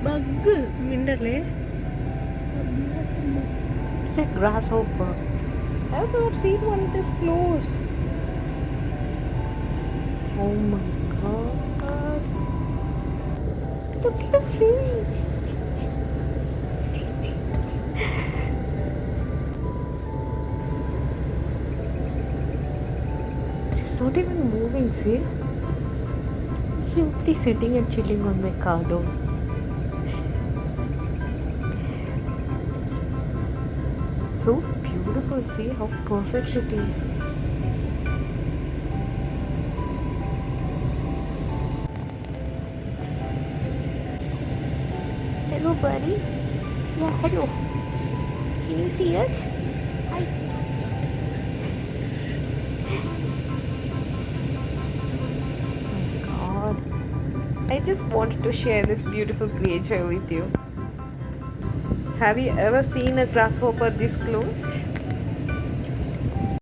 Bug. Mindale. It's a grasshopper. I've not seen one this close. Oh my god. Look at the face. It's not even moving, see? It's simply sitting and chilling on my car door. So beautiful, see how perfect it is. Hello, buddy. Yeah, hello. Can you see us? Hi. Oh my god. I just wanted to share this beautiful creature with you. Have you ever seen a grasshopper this close?